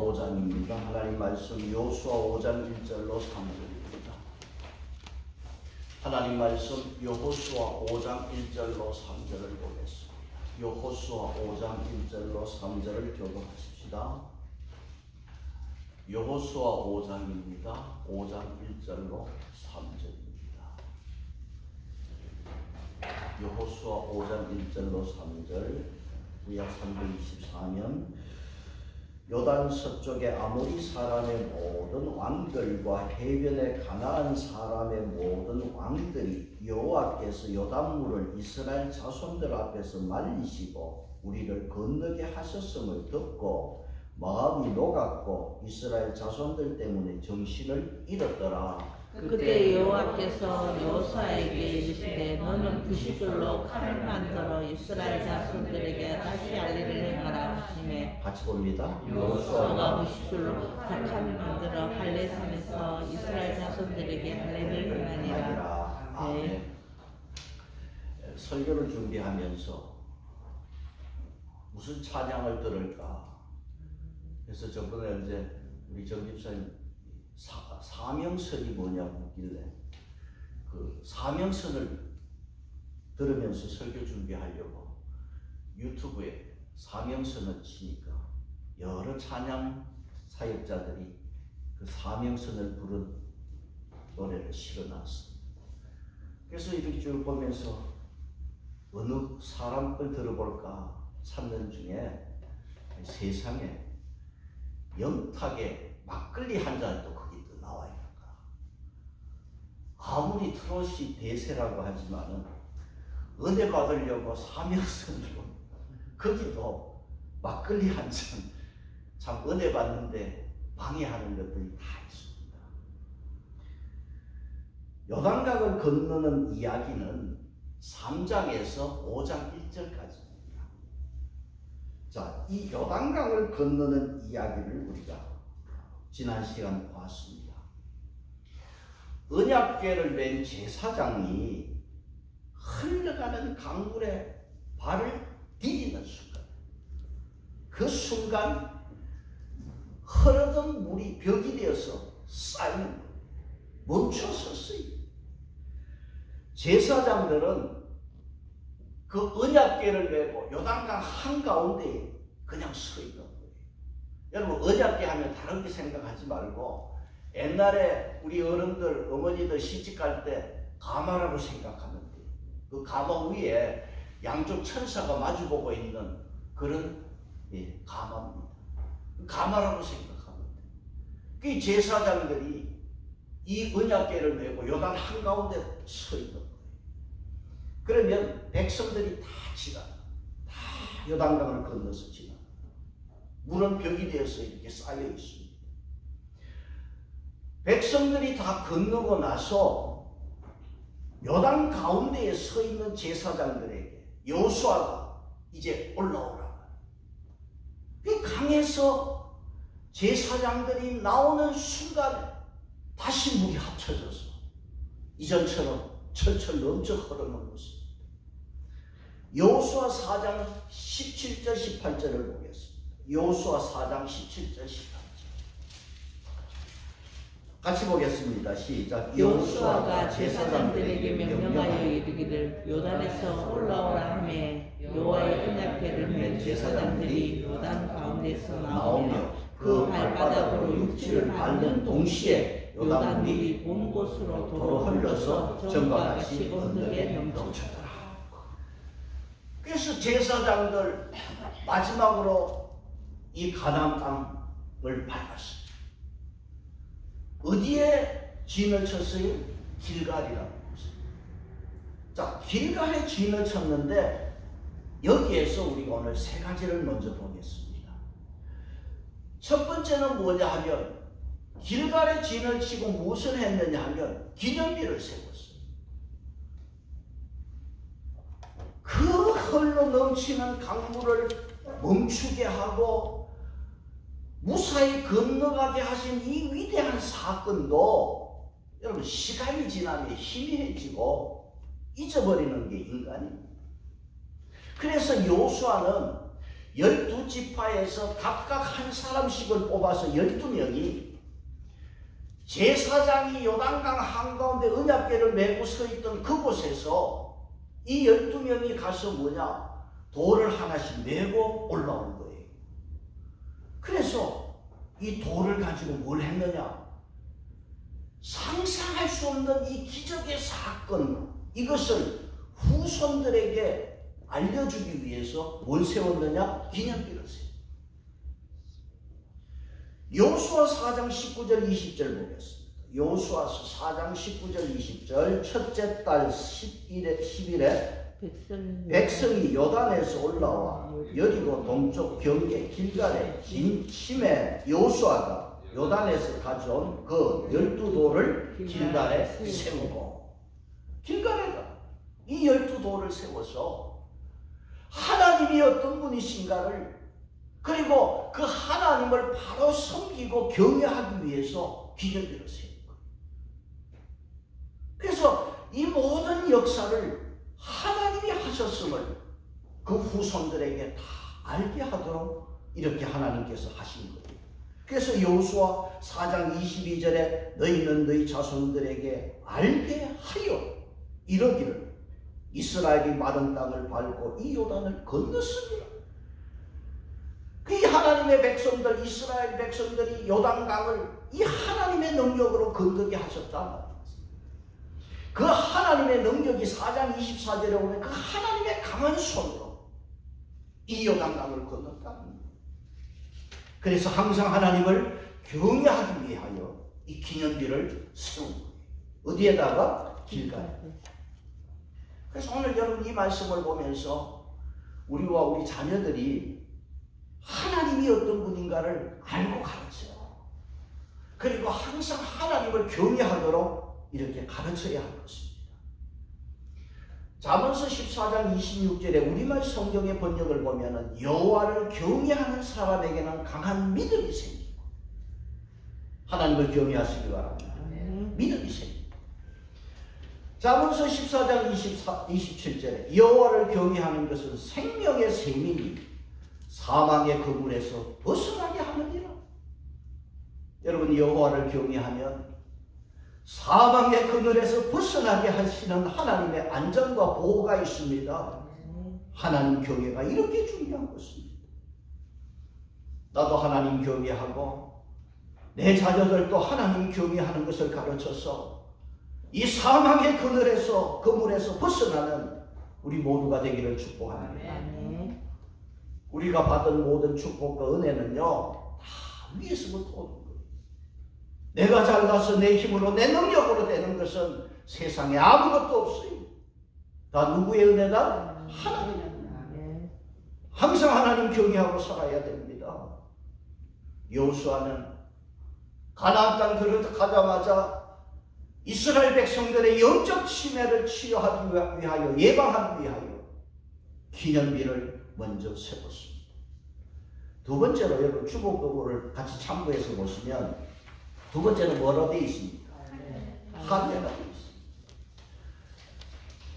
5장입니다. 하나님 말씀 여호수아 5장 1절로 3절입니다. 하나님 말씀 여호수아 5장 1절로 3절을 보겠습니다. 여호수아 5장 1절로 3절을 교독하십시다. 여호수아 5장입니다. 5장 1절로 3절입니다. 여호수아 5장 1절로 3절. 구약 324년 요단 서쪽의 아모리 사람의 모든 왕들과 해변의 가나안 사람의 모든 왕들이 여호와께서 요단물을 이스라엘 자손들 앞에서 말리시고 우리를 건너게 하셨음을 듣고 마음이 녹았고 이스라엘 자손들 때문에 정신을 잃었더라. 그때 여호와께서 여호수아에게 이르시되 너는 부싯돌로 칼을 만들어 이스라엘 자손들에게 다시 알리를 행하라 하시매 같이 봅니다. 여호수아가 부싯돌로 칼을 만들어 할례산에서 이스라엘 자손들에게 할례를 행하니라. 아멘. 설교를 준비하면서 무슨 찬양을 들을까? 그래서 저번에 이제 우리 정 집사님 사명선이 뭐냐고 묻길래 그 사명선을 들으면서 설교 준비하려고 유튜브에 사명선을 치니까 여러 찬양 사역자들이 그 사명선을 부른 노래를 실어놨습니다. 그래서 이렇게 쭉 보면서 어느 사람 걸 들어볼까 찾는 중에 세상에 영탁에 막걸리 한 잔도 거기 또 나와 있는 거야. 아무리 트롯이 대세라고 하지만은 은혜 받으려고 사명선으로 거기도 막걸리 한 잔 참 은혜 받는데 방해하는 것들이 다 있습니다. 요단강을 건너는 이야기는 3장에서 5장 1절까지입니다. 자, 이 요단강을 건너는 이야기를 우리가 지난 시간 보았습니다. 언약궤를 맨 제사장이 흘러가는 강물에 발을 디디는 순간, 그 순간 흐르던 물이 벽이 되어서 쌓이는 거예요. 멈춰섰어요. 제사장들은 그 언약궤를 메고 요단강 한가운데에 그냥 서 있는 거예요. 여러분 언약궤 하면 다른 게 생각하지 말고 옛날에 우리 어른들 어머니들 시집갈 때 가마라고 생각하면 돼요. 그 가마 위에 양쪽 천사가 마주보고 있는 그런 가마입니다. 가마라고 생각하면 돼요. 그 제사장들이 이 언약궤를 메고 요단 한가운데 서 있는 거예요. 그러면 백성들이 다 요단강을 건너서 지나. 물은 벽이 되어서 이렇게 쌓여 있습니다. 백성들이 다 건너고 나서 요단 가운데에 서 있는 제사장들에게 여호수아가 이제 올라오라. 그 강에서 제사장들이 나오는 순간에 다시 물이 합쳐져서 이전처럼 철철 넘쳐 흐르는 것입니다. 여호수아 4장 17절 18절을 보겠습니다. 여호수아 4장 17절 18절 같이 보겠습니다. 시작. 여호수아가 제사장들에게 명령하여 이르기를 요단에서 올라오라 하매 여호와의 언약궤를 맨 제사장들이 요단 가운데서 나오며 그 발바닥으로 육지를 밟는 동시에 요단물이 온 곳으로 도로 흘러서 전과 같이 언덕에 넘쳐더라. 그래서 제사장들 마지막으로 이 가나안 땅을 밟았어요. 어디에 진을 쳤어요? 길갈이라고 했어요. 자, 길갈에 진을 쳤는데 여기에서 우리가 오늘 세 가지를 먼저 보겠습니다. 첫 번째는 뭐냐 하면 길갈에 진을 치고 무엇을 했느냐 하면 기념비를 세웠어요. 그 흘러 넘치는 강물을 멈추게 하고 무사히 건너가게 하신 이 위대한 사건도 여러분 시간이 지나면 희미해지고 잊어버리는 게 인간입니다. 그래서 여호수아는 12지파에서 각각 한 사람씩을 뽑아서 12명이 제사장이 요단강 한가운데 언약궤를 메고 서 있던 그곳에서 이 12명이 가서 뭐냐? 돌을 하나씩 메고 올라온 거예요. 그래서 이 돌을 가지고 뭘 했느냐? 상상할 수 없는 이 기적의 사건, 이것을 후손들에게 알려주기 위해서 뭘 세웠느냐? 기념비를 세웠어요. 여호수아 4장 19절 20절 보겠습니다. 여호수아서 4장 19절 20절 첫째 달 10일에 백성이 요단에서 올라와 여리고 동쪽 경계 길갈에 진침에 여호수아가 요단에서 가져온 그 12돌을 길갈에 세우고, 길갈에다 이 12돌을 세워서 하나님이 어떤 분이신가를, 그리고 그 하나님을 바로 섬기고 경외하기 위해서 기념비를 세운 거예요. 그래서 이 모든 역사를 하나님이 하셨음을 그 후손들에게 다 알게 하도록 이렇게 하나님께서 하신 거예요. 그래서 여호수아 4장 22절에 너희는 너희 자손들에게 알게 하여 이러기를 이스라엘이 마른 땅을 밟고 이 요단을 건넜습니다. 그 하나님의 백성들, 이스라엘 백성들이 요단강을 이 하나님의 능력으로 건너게 하셨단 말이에요. 그 하나님의 능력이 4장 24절에 보면 그 하나님의 강한 손으로 이 요단강을 건넜다. 그래서 항상 하나님을 경외하기 위하여 이 기념비를 세운 거예요. 어디에다가? 길가에. 그래서 오늘 여러분 이 말씀을 보면서 우리와 우리 자녀들이 하나님이 어떤 분인가를 알고 가르쳐요. 그리고 항상 하나님을 경외하도록 이렇게 가르쳐야 할 것입니다. 잠언서 14장 26절에 우리말 성경의 번역을 보면은 여호와를 경외하는 사람에게는 강한 믿음이 생기고, 하나님을 경외하시기 바랍니다. 믿음이 생기고. 잠언서 14장 27절에 여호와를 경외하는 것은 생명의 셈이니 사망의 그물에서 벗어나게 하느니라. 여러분, 여호와를 경외하면 사망의 그늘에서 벗어나게 하시는 하나님의 안전과 보호가 있습니다. 하나님 경외가 이렇게 중요한 것입니다. 나도 하나님 경외하고 내 자녀들도 하나님 경외하는 것을 가르쳐서 이 사망의 그늘에서, 그물에서 벗어나는 우리 모두가 되기를 축복합니다. 우리가 받은 모든 축복과 은혜는요, 다 위에서부터 오는 거예요. 내가 잘나서 내 힘으로, 내 능력으로 되는 것은 세상에 아무것도 없어요. 다 누구의 은혜다? 하나님. 항상 하나님 경외하고 살아야 됩니다. 여호수아는 가나안 땅 들어가자마자 이스라엘 백성들의 영적 침해를 치료하기 위하여, 예방하기 위하여 기념비를 먼저 세웠습니다. 두 번째로 여러분 주복도구를 같이 참고해서 보시면 두 번째는 뭐로 되어 있습니까? 할례가 되어 있습니다.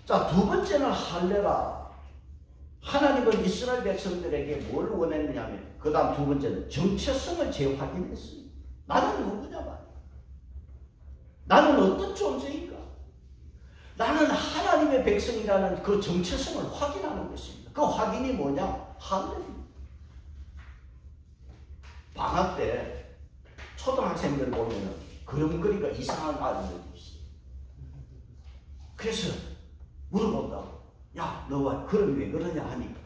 자, 두 번째는 할례라. 하나님은 이스라엘 백성들에게 뭘 원했느냐면, 그 다음 두 번째는 정체성을 재확인했습니다. 나는 누구냐 말이야. 나는 어떤 존재인가? 나는 하나님의 백성이라는 그 정체성을 확인하는 것입니다. 그 확인이 뭐냐? 할례입니다. 방학 때 초등학생들 보면은 그림그리가 이상한 아이들이 있어요. 그래서 물어본다고. 야, 너 그림이 왜 그러냐 하니까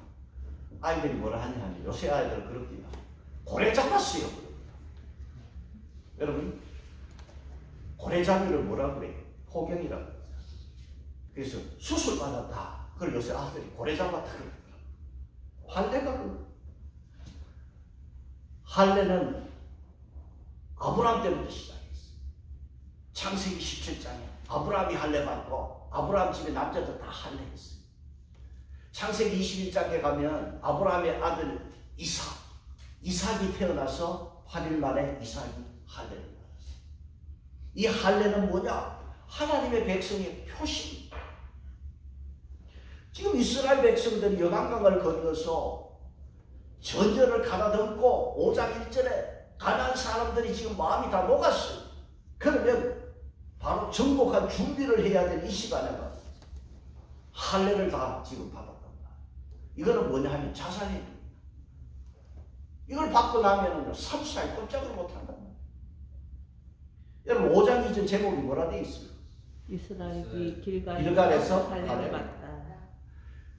아이들이 뭐라 하냐 하니, 요새 아이들 그렇구나. 고래 잡았어요. 여러분, 고래잡이를 뭐라 그래요? 포경이라고. 그래서 수술 받았다. 그걸 요새 아들이 고래 잡았다 그러더라고요. 할례가 그 할례는 아브라함 때부터 시작했어요. 창세기 17장에 아브라함이 할례 받고 아브라함 집에 남자들 다 할례했어요. 창세기 21장에 가면 아브라함의 아들 이삭이 태어나서 8일 만에 이삭이 할례를 받았어요. 이 할례는 뭐냐? 하나님의 백성의 표시입니다. 지금 이스라엘 백성들이 요단강을 건너서 전절을 가다듬고 5장 1절에 가난한 사람들이 지금 마음이 다 녹았어요. 그러면 바로 정복할 준비를 해야 될 이 시간에는 할례를 다 지금 받았단 말이에요. 이거는 뭐냐 하면 자살입니다. 이걸 받고 나면은 3살 꼼짝을 못한단 말이에요. 여러분 5장 2절 제목이 뭐라 되어 있습니까? 이스라엘이 길갈에서 할례를 받다.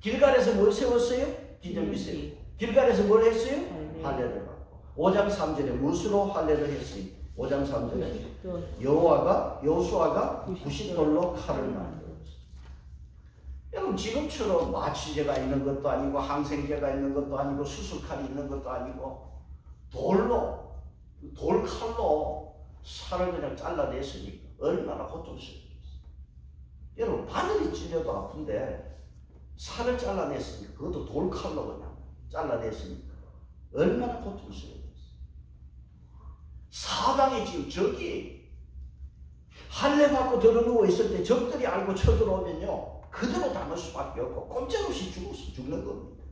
길갈에서 뭘 세웠어요? 기념비 세웠어요. 길갈에서 뭘 했어요? 할례를 받고. 5장 3절에 무엇으로 할례를 했어요? 5장 3절에 여호수아가 90돌로 칼을 만들었어요. 여러분 지금처럼 마취제가 있는 것도 아니고 항생제가 있는 것도 아니고 수술칼이 있는 것도 아니고 돌칼로 살을 그냥 잘라냈으니까 얼마나 고통스럽겠어요. 여러분 바늘이 찔려도 아픈데 살을 잘라냈으니까 그것도 돌칼로 그냥 잘라냈으니까 얼마나 고통스럽겠어요. 사방에 지금 적이 할례 받고 들어누워 있을 때 적들이 알고 쳐들어오면요 그대로 담을 수밖에 없고 꼼짝없이 죽는 겁니다.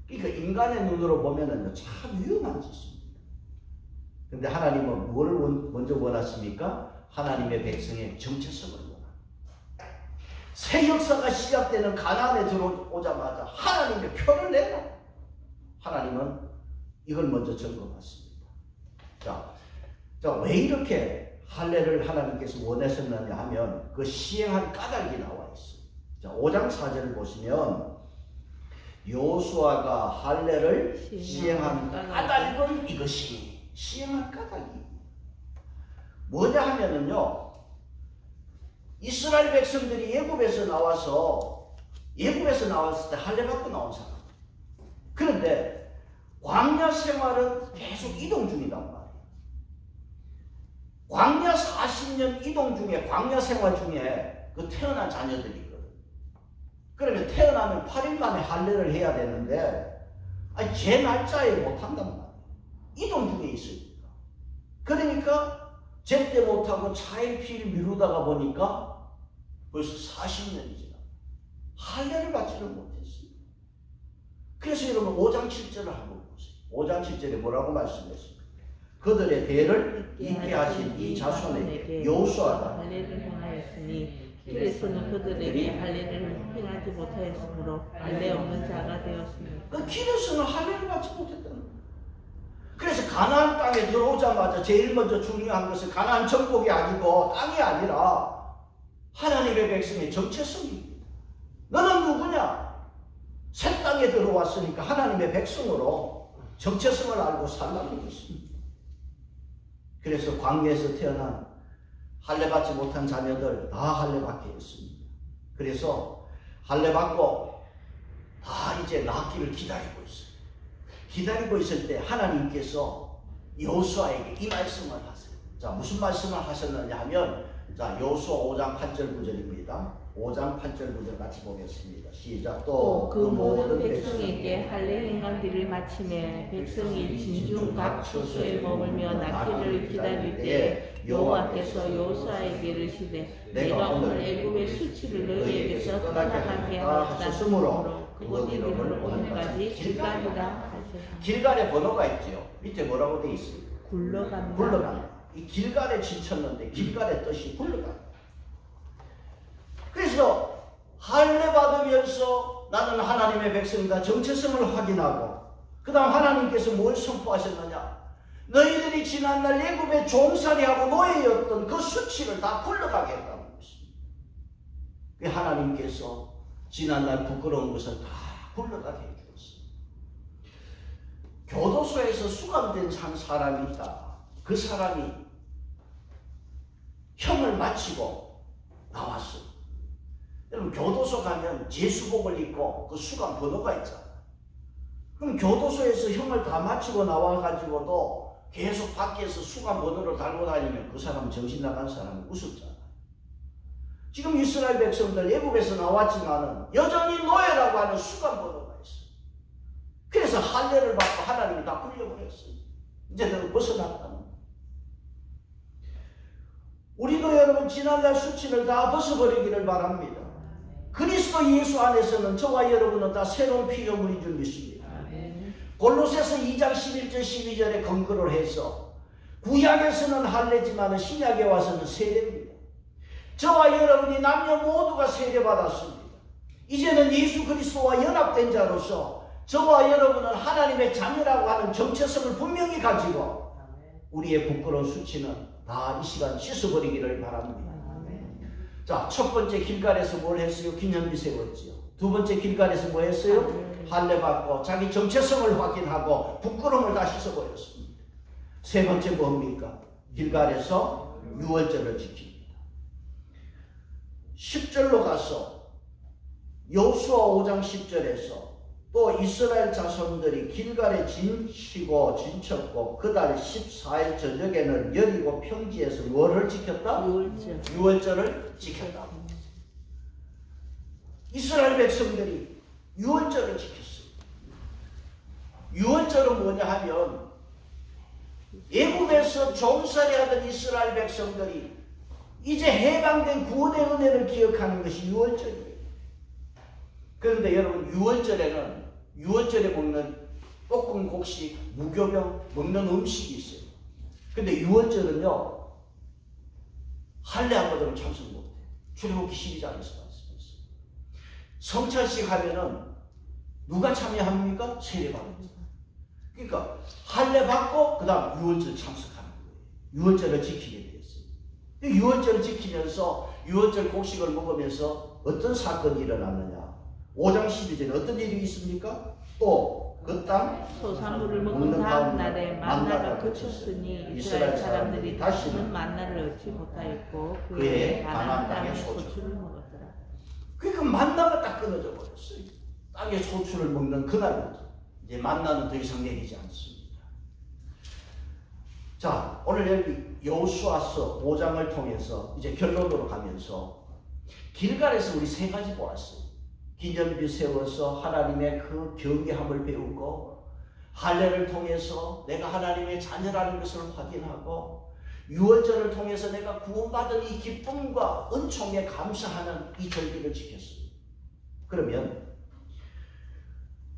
그러니까 인간의 눈으로 보면은 참 위험한 짓입니다. 근데 하나님은 뭘 먼저 원하십니까? 하나님의 백성의 정체성을 원합니다. 새 역사가 시작되는 가나안에 들어오자마자 하나님의 표를 내라. 하나님은 이걸 먼저 점검했습니다. 자, 왜 이렇게 할례를 하나님께서 원하셨느냐 하면 그 시행한 까닭이 나와 있어요. 자, 5장 4절을 보시면 여호수아가 할례를 시행한 까닭은 이것이 시행한 까닭이 뭐냐 하면은요 이스라엘 백성들이 애굽에서 나왔을 때 할례 받고 나온 사람. 그런데 광야 생활은 계속 이동 중이단 말이에요. 광야 40년 이동 중에 광야 생활 중에 그 태어난 자녀들이 있거든. 그러면 태어나면 8일 만에 할례를 해야 되는데 제 날짜에 못한단 말이에요. 이동 중에 있으니까. 그러니까 제때 못하고 차일피일 미루다가 보니까 벌써 40년이 지나 할례를 받지를 못했어요. 그래서 여러분 5장 7절을 한번 보세요. 5장 7절에 뭐라고 말씀했습니까? 그들의 대를 있게 하신 이 자손에게 여호수아가 할례를 행하였으니 길에서는 그들에게 할례를 행하지 못하였으므로 할례 없는 자가 되었습니다. 그 길에서는 할례를 받지 못했다는 거예요. 그래서 가나안 땅에 들어오자마자 제일 먼저 중요한 것은 가나안 정복이 아니고 땅이 아니라 하나님의 백성의 정체성입니다. 너는 누구냐? 새 땅에 들어왔으니까 하나님의 백성으로 정체성을 알고 살라는 것입니다. 그래서 광야에서 태어난 할례 받지 못한 자녀들 다 할례 받게 했습니다. 그래서 할례 받고 다 이제 낳기를 기다리고 있어요. 기다리고 있을 때 하나님께서 여호수아에게 이 말씀을 하세요. 자, 무슨 말씀을 하셨느냐 하면 자, 여호수아 5장 8절 9절입니다. 5장 8절 9절 같이 보겠습니다. 시작. 또 그 모든 백성에게 할례 행한기를 마치매 백성이 진중 각 처소에 머물며 낳기를 기다릴 때 여호와께서 여호수아에게 이르시되 내가 오늘 애굽의 수치를 너희에게서 떠나가게 하였으므로 그곳 이름을 오늘까지 길갈이라 하셨습니다. 길갈의 번호가 있죠. 밑에 뭐라고 되어 있습니까? 굴러간다. 이 길갈에 지쳤는데 길갈의 뜻이 굴러간다. 그래서 할례 받으면서 나는 하나님의 백성이다 정체성을 확인하고 그 다음 하나님께서 뭘 선포하셨느냐? 너희들이 지난날 애굽에 종살이하고 노예였던 그 수치를 다 굴러가게 했다는 것입니다. 하나님께서 지난날 부끄러운 것을 다 굴러가게 해주었어요. 교도소에서 수감된 한 사람이 있다. 그 사람이 형을 마치고 나왔어요. 여러분 교도소 가면 제수복을 입고 그 수감 번호가 있잖아요. 그럼 교도소에서 형을 다 마치고 나와가지고도 계속 밖에서 수감 번호를 달고 다니면 그 사람은 정신 나간 사람은 우습잖아요. 지금 이스라엘 백성들 애굽에서 나왔지만은 여전히 노예라고 하는 수감 번호가 있어요. 그래서 할례를 받고 하나님이 다 굴려버렸어요. 이제 너는 벗어났다는 거예요. 우리도 여러분 지난날 수치를 다 벗어버리기를 바랍니다. 그리스도 예수 안에서는 저와 여러분은 다 새로운 피조물인 줄 믿습니다. 골로새서 2장 11절 12절에 근거를 해서 구약에서는 할례지만 신약에 와서는 세례입니다. 저와 여러분이 남녀 모두가 세례받았습니다. 이제는 예수 그리스도와 연합된 자로서 저와 여러분은 하나님의 자녀라고 하는 정체성을 분명히 가지고 우리의 부끄러운 수치는 다 이 시간 씻어버리기를 바랍니다. 자, 첫 번째 길갈에서 뭘 했어요? 기념비 세웠지요. 두 번째 길갈에서 뭐 했어요? 할례 받고 자기 정체성을 확인하고 부끄러움을 다 씻어버렸습니다. 세 번째 뭡니까? 길갈에서 유월절을 지킵니다. 10절로 가서 여호수아 5장 10절에서 또 이스라엘 자손들이 길갈에 진치고 진쳤고 그달 14일 저녁에는 여리고 평지에서 뭐를 지켰다? 유월절을 지켰다. 이스라엘 백성들이 유월절을 지켰어요. 유월절은 뭐냐 하면 애굽에서 종살이하던 이스라엘 백성들이 이제 해방된 구원의 은혜를 기억하는 것이 유월절이에요. 그런데 여러분 유월절에 먹는 볶은 곡식, 무교병 먹는 음식이 있어요. 근데 유월절은요 할례 안 받으면 참석 못해요. 출애굽기 12장에서 말씀했어요. 성찬식 하면은 누가 참여합니까? 세례받습니다. 그러니까 할례 받고 그 다음 유월절 참석하는 거예요. 유월절을 지키게 되었어요. 유월절을 지키면서 유월절 곡식을 먹으면서 어떤 사건이 일어났느냐? 5장 12절에 어떤 일이 있습니까? 또 그 땅 소산물을 먹은 다음 날에 만나가 그쳤으니 이스라엘 사람들이 다시는 만나를 얻지 못하였고 그의 가나안 땅에 소출을 먹었더라. 그러니까 만나가 딱 끊어져 버렸어요. 땅에 소출을 먹는 그날부터 이제 만나는 더 이상 내리지 않습니다. 자, 오늘 여기 여호수아서 5장을 통해서 이제 결론으로 가면서 길갈에서 우리 세 가지 보았어요. 기념비 세워서 하나님의 그 경외함을 배우고 할례를 통해서 내가 하나님의 자녀라는 것을 확인하고 유월절을 통해서 내가 구원받은 이 기쁨과 은총에 감사하는 이 절기를 지켰어요. 그러면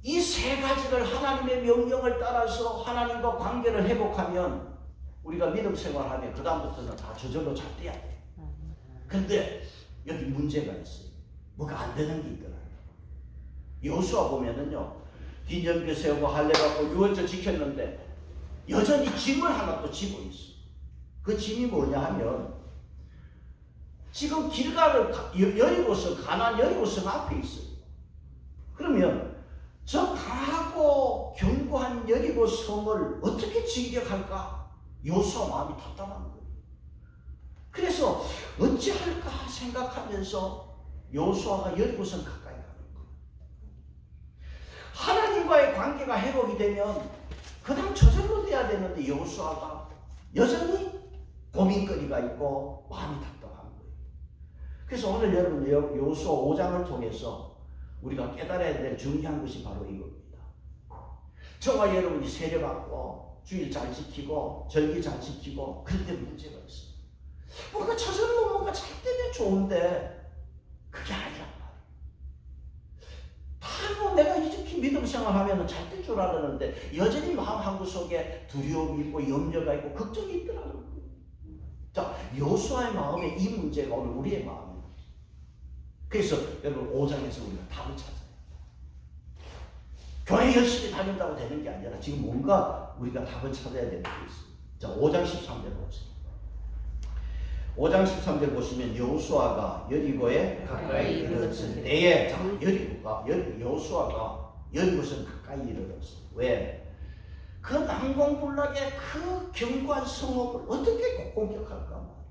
이 세 가지를 하나님의 명령을 따라서 하나님과 관계를 회복하면 우리가 믿음 생활하면 그 다음부터는 다 저절로 잘 돼야 돼요. 근데 여기 문제가 있어요. 뭐가 안 되는 게 있더라고요. 여호수아 보면은요, 기념비 세우고 할례 받고 유월절 지켰는데 여전히 짐을 하나 또 지고 있어. 그 짐이 뭐냐 하면 지금 길갈을 여리고성, 가나안 여리고성 앞에 있어요. 그러면 저 강하고 견고한 여리고성을 어떻게 진격할까? 여호수아 마음이 답답한 거예요. 그래서 어찌할까 생각하면서 여호수아가 여리고성 가까이 가는 거예요. 하나님과의 관계가 회복이 되면 그 다음 저절로 돼야 되는데 여호수아가 여전히 고민거리가 있고 마음이 답답한 거예요. 그래서 오늘 여러분 여호수아 5장을 통해서 우리가 깨달아야 될 중요한 것이 바로 이겁니다. 저와 여러분이 세례받고 주일 잘 지키고 절기 잘 지키고 그런데 문제가 있어요. 뭔가 저절로 뭔가 잘 되면 좋은데 그게 아니란 말이에요. 다 내가 이렇게 믿음 생활하면 잘 될 줄 알았는데 여전히 마음 한구석에 두려움이 있고 염려가 있고 걱정이 있더라고요. 자, 여호수아의 마음에 이 문제가 오늘 우리의 마음입니다. 그래서 여러분 5장에서 우리가 답을 찾아요. 교회 열심히 다닌다고 되는 게 아니라 지금 뭔가 우리가 답을 찾아야 되는 게 있어요. 자, 5장 13절 보세요. 5장 13절 보시면 여호수아가 여리고에 가까이 이르렀을 때에, 자, 여호수아가 여리고선 가까이 이르렀어요. 왜? 그 난공불락의 그 견고한 성읍을 어떻게 공격할까 말이에요.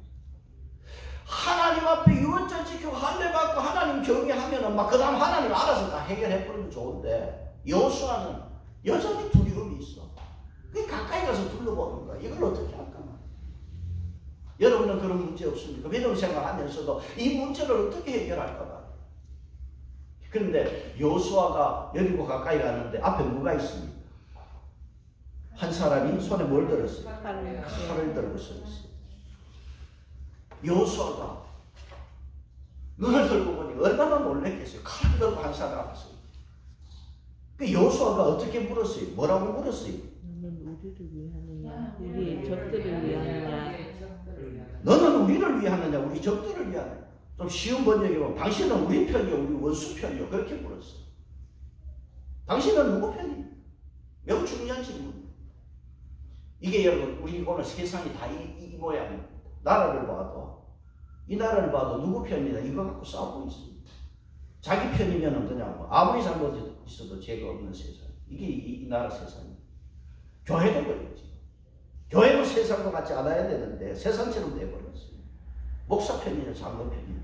하나님 앞에 유월절 지키고 할례 받고 하나님 경외하면은 막 그 다음 하나님 알아서 다 해결해 버리면 좋은데 여호수아는 여전히 두려움이 있어. 그 가까이 가서 둘러보는 거야. 이걸 어떻게 할까 말이에요. 여러분은 그런 문제 없습니까? 믿음 생활하면서도 이 문제를 어떻게 해결할까 말이에요. 그런데 여호수아가 여리고 가까이 가는데 앞에 뭐가 있습니까? 한 사람이 손에 뭘 들었어요? 칼을 들고 서 있어요. 여호수아가 눈을 들고 보니 얼마나 놀랬겠어요. 칼을 들고 한 사람 앞에 서 있어요. 그 여호수아가 어떻게 물었어요? 뭐라고 물었어요? 너는 우리를 위하느냐 우리 적들을 위하느냐 너는 우리를 위하느냐 우리 적들을 위하느냐. 좀 쉬운 번역이면 당신은 우리 편이요 우리 원수 편이요 그렇게 물었어요. 당신은 누구 편이에요? 매우 중요한 질문. 이게 여러분 우리 오늘 세상이 다 이 모양입니다. 나라를 봐도 이 나라를 봐도 누구 편이냐 이거 갖고 싸우고 있습니다. 자기 편이면 그냥 뭐 아무리 잘못 있어도 죄가 없는 세상. 이게 이 나라 세상입니다. 교회도 그랬지. 교회도 세상과 같지 않아야 되는데 세상처럼 돼버렸어요. 목사 편이냐 장로 편이냐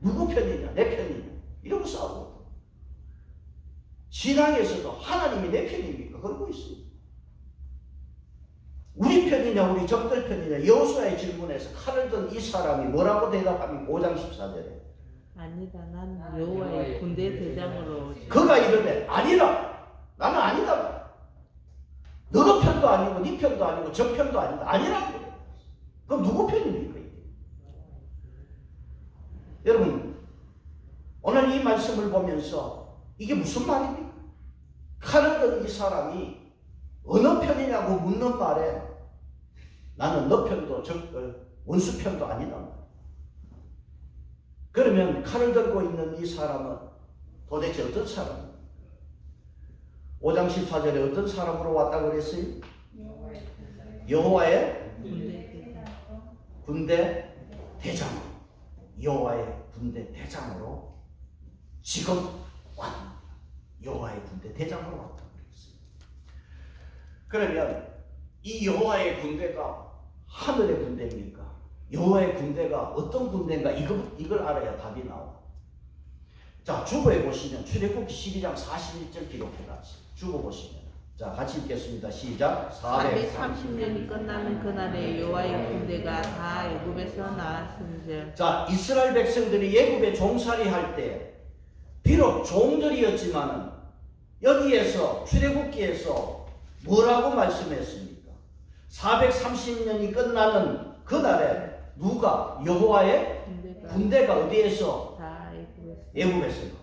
누구 편이냐 내 편이냐 이러고 싸우고 신앙에서도 하나님이 내 편입니까? 그러고 있어요. 우리 편이냐 우리 적들 편이냐 여호수아의 질문에서 칼을 든 이 사람이 뭐라고 대답합니까? 5장 14절에 아니다 난 여호와의 군대 대장으로 그가 이르되 아니라 나는 아니다. 너 편도 아니고 네 편도 아니고 저 편도 아니다. 아니라고. 그럼 누구 편입니까? 이게? 여러분 오늘 이 말씀을 보면서 이게 무슨 말입니까? 칼을 든 이 사람이 어느 편이냐고 묻는 말에 나는 너 편도 원수 편도 아니다. 그러면 칼을 들고 있는 이 사람은 도대체 어떤 사람입니까? 5장 14절에 어떤 사람으로 왔다고 그랬어요? 여호와의 군대 대장으로. 여호와의 군대 대장으로 지금 왔다. 여호와의 군대 대장으로 왔다고 그랬어요. 그러면 이 여호와의 군대가 하늘의 군대입니까? 여호와의 군대가 어떤 군대인가 이걸 알아야 답이 나와. 자, 주보에 보시면 출애굽기 12장 41절 기록해놨어요. 주보 보시면 자 같이 읽겠습니다. 시작. 430년이 끝나는 그날에 여호와의 군대가 다 애굽에서 나왔은즉. 자, 이스라엘 백성들이 애굽에 종살이할 때 비록 종들이었지만은 여기에서 출애굽기에서 뭐라고 말씀했습니까? 430년이 끝나는 그날에 누가 여호와의 군대가 어디에서? 다 애굽에서 나왔어요.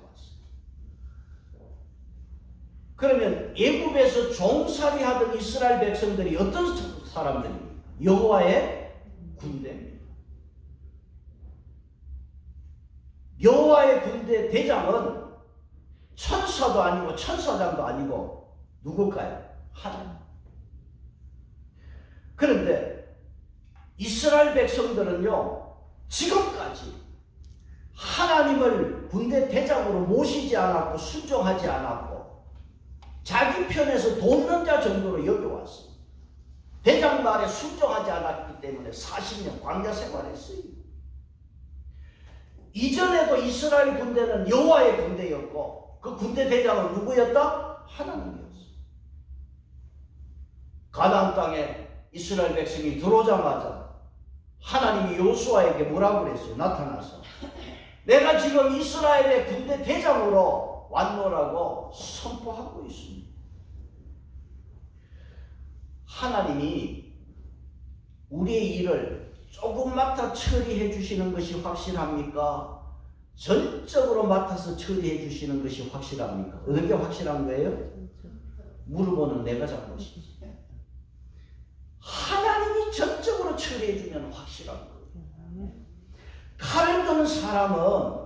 그러면 애굽에서 종살이 하던 이스라엘 백성들이 어떤 사람들입니까? 여호와의 군대입니다. 여호와의 군대 대장은 천사도 아니고 천사장도 아니고 누굴까요? 하나님. 그런데 이스라엘 백성들은요 지금까지 하나님을 군대 대장으로 모시지 않았고 순종하지 않았고 자기 편에서 돕는 자 정도로 여겨왔어요. 대장 말에 순종하지 않았기 때문에 40년 광야 생활했어요. 이전에도 이스라엘 군대는 여호와의 군대였고 그 군대 대장은 누구였다? 하나님이었어요. 가나안 땅에 이스라엘 백성이 들어오자마자 하나님이 여호수아에게 뭐라고 그랬어요? 나타나서 내가 지금 이스라엘의 군대 대장으로 왔노라고 선포하고 있습니다. 하나님이 우리의 일을 조금 맡아 처리해 주시는 것이 확실합니까? 전적으로 맡아서 처리해 주시는 것이 확실합니까? 어느 게 확실한 거예요? 물어보는 내가 잘못이지. 하나님이 전적으로 처리해 주면 확실한 거예요. 칼을 드는 사람은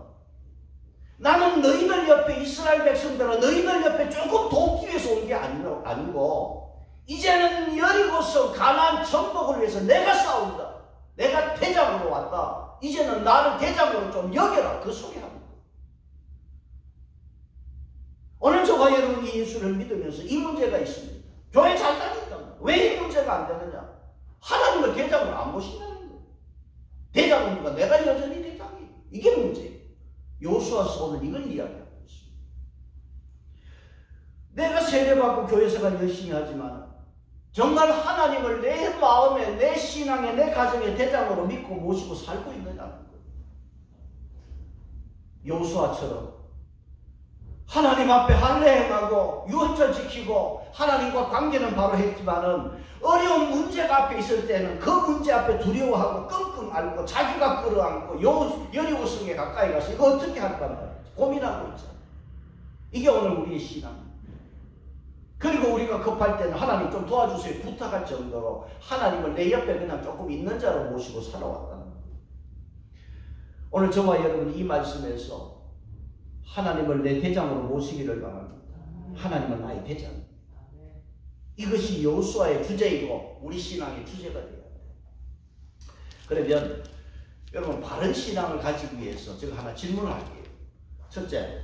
나는 너희들 옆에 이스라엘 백성들은 너희들 옆에 조금 돕기 위해서 온 게 아니고 이제는 여리고성 가나안 정복을 위해서 내가 싸운다. 내가 대장으로 왔다. 이제는 나를 대장으로 좀 여겨라. 그 소리 합니다. 오늘 저와 여러분이 예수를 믿으면서 이 문제가 있습니다. 교회 잘 다닌다. 왜 이 문제가 안 되느냐? 하나님을 대장으로 안 모신다는 거예요. 대장이니까 내가 여전히 대장이에요. 이게 문제예요. 여호수아서 오늘 이걸 이야기하고 있습니다. 내가 세례받고 교회생활 열심히 하지만 정말 하나님을 내 마음에, 내 신앙에, 내 가정의 대장으로 믿고 모시고 살고 있느냐는 거예요. 여호수아처럼 하나님 앞에 할례 행하고 유언절 지키고 하나님과 관계는 바로 했지만은 어려운 문제가 앞에 있을 때는 그 문제 앞에 두려워하고 끙끙 앓고 자기가 끌어안고 여리고성에 가까이 가서 이거 어떻게 할까 말이야 고민하고 있잖아. 이게 오늘 우리의 신앙입니다. 그리고 우리가 급할 때는 하나님 좀 도와주세요 부탁할 정도로 하나님을 내 옆에 그냥 조금 있는 자로 모시고 살아왔다는 거예요. 오늘 저와 여러분이 이 말씀에서 하나님을 내 대장으로 모시기를 바랍니다. 하나님은 나의 대장. 이것이 여호수아의 주제이고 우리 신앙의 주제가 되어야 돼요. 그러면 여러분 바른 신앙을 가지기 위해서 제가 하나 질문을 할게요. 첫째,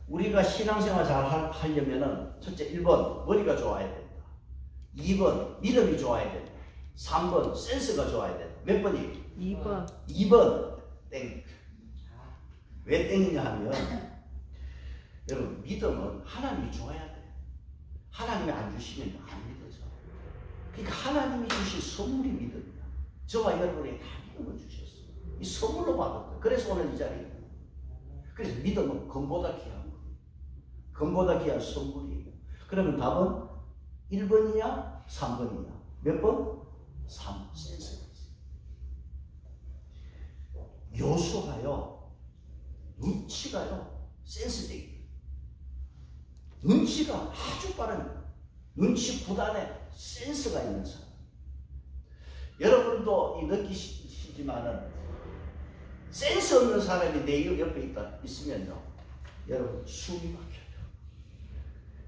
우리가 신앙생활 잘 하려면은 첫째 1번 머리가 좋아야 된다. 2번 믿음이 좋아야 된다. 3번 센스가 좋아야 된다. 몇 번이에요? 2번. 2번 땡. 왜 땡이냐 하면 여러분 믿음은 하나님이 줘야 돼. 하나님이 안 주시면 안 믿어져. 그러니까 하나님이 주신 선물이 믿음이야. 저와 여러분에게 다 믿음을 주셨어요. 이 선물로 받았다. 그래서 오늘 이 자리에 있는 거예요. 그래서 믿음은 금보다 귀한 거예요. 금보다 귀한 선물이에요. 그러면 답은 1번이냐 3번이냐? 몇 번? 3. 센스가 있어요. 여호수아가요 눈치가요 센스적이에요. 눈치가 아주 빠른 눈치 구단에 센스가 있는 사람. 여러분도 느끼시지만은 센스 없는 사람이 내 옆에 있으면요 여러분 숨이 막혀요.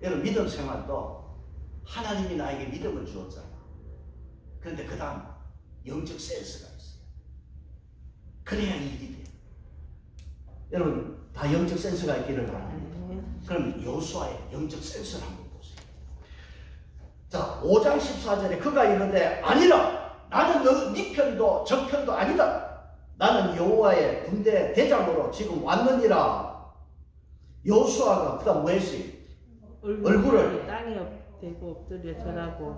여러분 믿음 생활도 하나님이 나에게 믿음을 주었잖아. 그런데 그 다음 영적 센스가 있어요. 그래야 일이 돼요. 여러분 다 영적 센스가 있기를 바랍니다. 그럼 여호수아의 영적 센스를 한번 보세요. 자 5장 14절에 그가 이르되 아니라 나는 네 편도 저 편도 아니다. 나는 여호와의 군대 대장으로 지금 왔느니라. 여호수아가 그 다음 뭐 했어요? 얼굴을 땅에 대고 엎드려 절하고.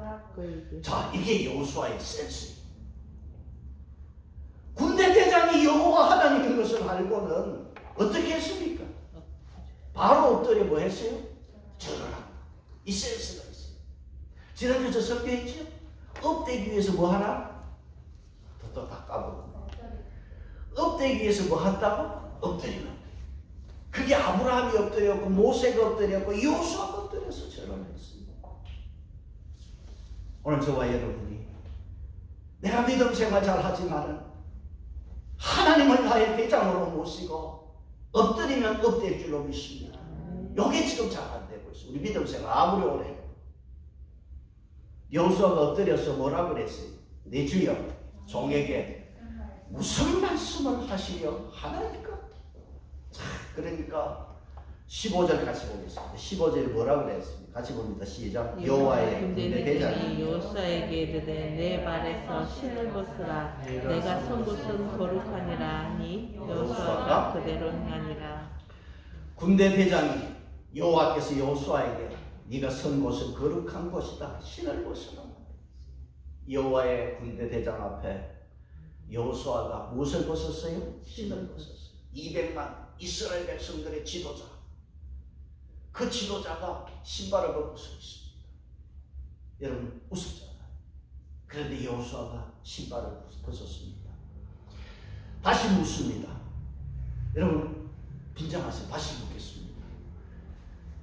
자 이게 여호수아의 센스. 군대 대장이 여호와 하나님인 것을 알고는 어떻게 했습니까? 바로 엎드려 뭐 했어요? 절하라. 이 센스가 있어요. 지난주 저 설교했죠? 엎드리기 위해서 뭐 하나? 더 까먹어. 엎드리기 위해서 뭐 한다고? 엎드리면. 그게 아브라함이 엎드렸고 모세가 엎드렸고 여호수아가 엎드려서 절을 했습니다. 오늘 저와 여러분이 내가 믿음 생활 잘 하지만은 하나님을 나의 대장으로 모시고 엎드리면 엎드릴 줄로 믿습니다. 이게 지금 잘 안 되고 있어요. 우리 믿음 생활 아무리 오래 해도. 여호수아가 엎드려서 뭐라 그랬어요? 내 주여 종에게 무슨 말씀을 하시려 하나니까? 자, 그러니까 15절 같이 보겠습니다. 15절에 뭐라 그랬습니까? 같이 봅니다. 시작. 여호와의 군대 대장이 여호수아에게 이르되 내 발에서 신을 벗으라. 내가 선 곳은 거룩하니라 하니 여호수아가 그대로 행하니라. 군대 대장이 여호와께서 여호수아에게 네가 선 곳은 거룩한 곳이다. 신을 벗으라. 여호와의 군대 대장 앞에 여호수아가 무엇을 벗었어요? 신을 벗었어요. 200만 이스라엘 백성들의 지도자. 그 지도자가 신발을 벗고 서 있습니다. 여러분 웃었잖아요. 그런데 여호수아가 신발을 벗었습니다. 다시 묻습니다. 여러분 긴장하세요. 다시 묻겠습니다.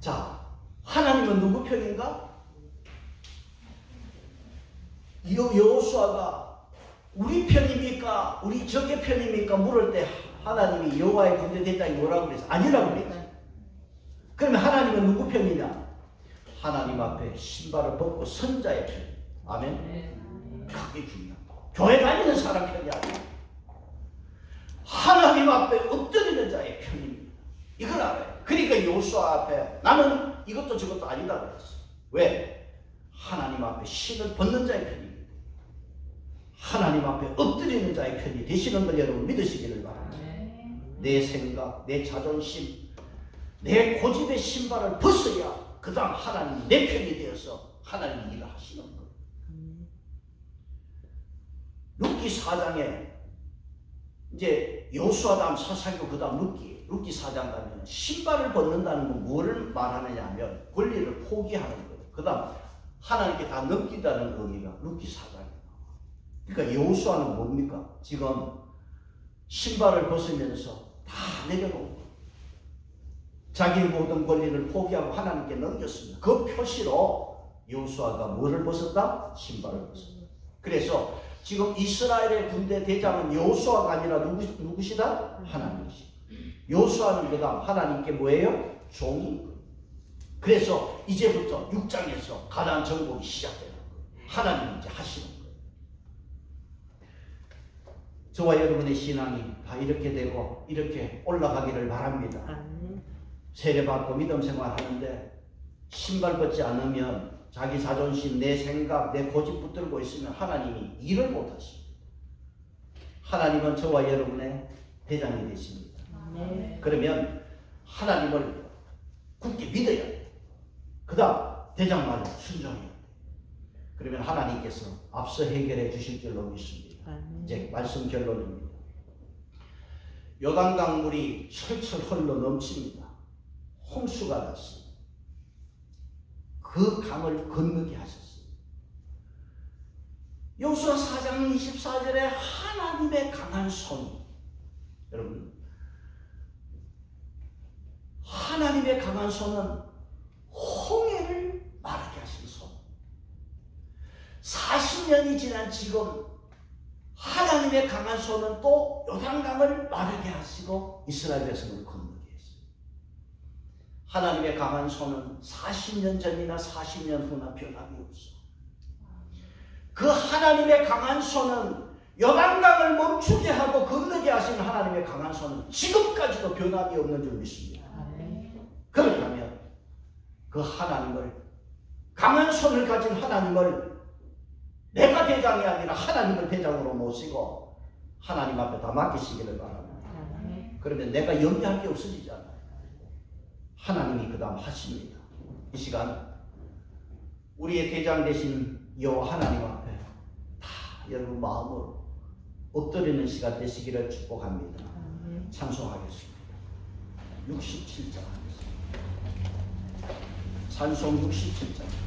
자, 하나님은 누구 편인가? 여호수아가 우리 편입니까? 우리 적의 편입니까? 물을 때 하나님이 여호와의 군대 대장이 뭐라고 그랬어요? 아니라고 그랬어요. 그러면 하나님은 누구 편이냐? 하나님 앞에 신발을 벗고 선자의 편. 아멘. 그게 중요합니다. 교회 다니는 사람 편이 아니에요. 하나님 앞에 엎드리는 자의 편입니다. 이걸 알아요. 그러니까 여호수아 앞에 나는 이것도 저것도 아니다 그랬어요. 왜? 하나님 앞에 신을 벗는 자의 편입니다. 하나님 앞에 엎드리는 자의 편이 되시는 걸 여러분 믿으시기를 바랍니다. 내 생각, 내 자존심, 내 고집의 신발을 벗어야 그 다음 하나님이 내 편이 되어서 하나님이 일을 하시는 거예요. 룻기 4장에 이제 여호수아 다음 사사기고 그 다음 룻기 4장 가면 신발을 벗는다는 건 뭐를 말하느냐 하면 권리를 포기하는 거예요. 그 다음 하나님께 다 넘기다는 의미가 룻기 4장이에요. 그러니까 여호수아는 뭡니까? 지금 신발을 벗으면서 다 내려놓은 거예요. 자기 모든 권리를 포기하고 하나님께 넘겼습니다. 그 표시로 여호수아가 뭐를 벗었다? 신발을 벗었다. 그래서 지금 이스라엘의 군대 대장은 여호수아가 아니라 누구시다? 하나님이시다. 여호수아는 그다음 하나님께 뭐예요? 종인 거예요. 그래서 이제부터 6장에서 가나안 정복이 시작되는 거예요. 하나님이 이제 하시는 거예요. 저와 여러분의 신앙이 다 이렇게 되고 이렇게 올라가기를 바랍니다. 세례받고 믿음 생활하는데 신발 벗지 않으면 자기 자존심, 내 생각, 내 고집 붙들고 있으면 하나님이 일을 못하십니다. 하나님은 저와 여러분의 대장이 되십니다. 그러면 하나님을 굳게 믿어야 돼요. 그 다음 대장 말을 순종해야 돼요. 그러면 하나님께서 앞서 해결해 주실 줄로 믿습니다. 이제 말씀 결론입니다. 요단강 물이 철철 흘러 넘칩니다. 홍수가 났습니다. 그 강을 건너게 하셨어요. 여호수아 4장 24절에 하나님의 강한 손이, 여러분, 하나님의 강한 손은 홍해를 마르게 하신 손. 40년이 지난 지금 하나님의 강한 손은 또 요단강을 마르게 하시고 이스라엘 백성을 건너게 했어요. 하나님의 강한 손은 40년 전이나 40년 후나 변함이 없어. 그 하나님의 강한 손은 요단강을 멈추게 하고 건너게 하신 하나님의 강한 손은 지금까지도 변함이 없는 줄 믿습니다. 그렇다면 그 하나님을, 강한 손을 가진 하나님을 내가 대장이 아니라 하나님을 대장으로 모시고 하나님 앞에 다 맡기시기를 바랍니다. 그러면 내가 염려할 게 없어지잖아요. 하나님이 그 다음 하십니다. 이 시간 우리의 대장 되신 여호와 하나님 앞에 다 여러분 마음으로 엎드리는 시간 되시기를 축복합니다. 찬송하겠습니다. 67장 하겠습니다. 찬송 67장.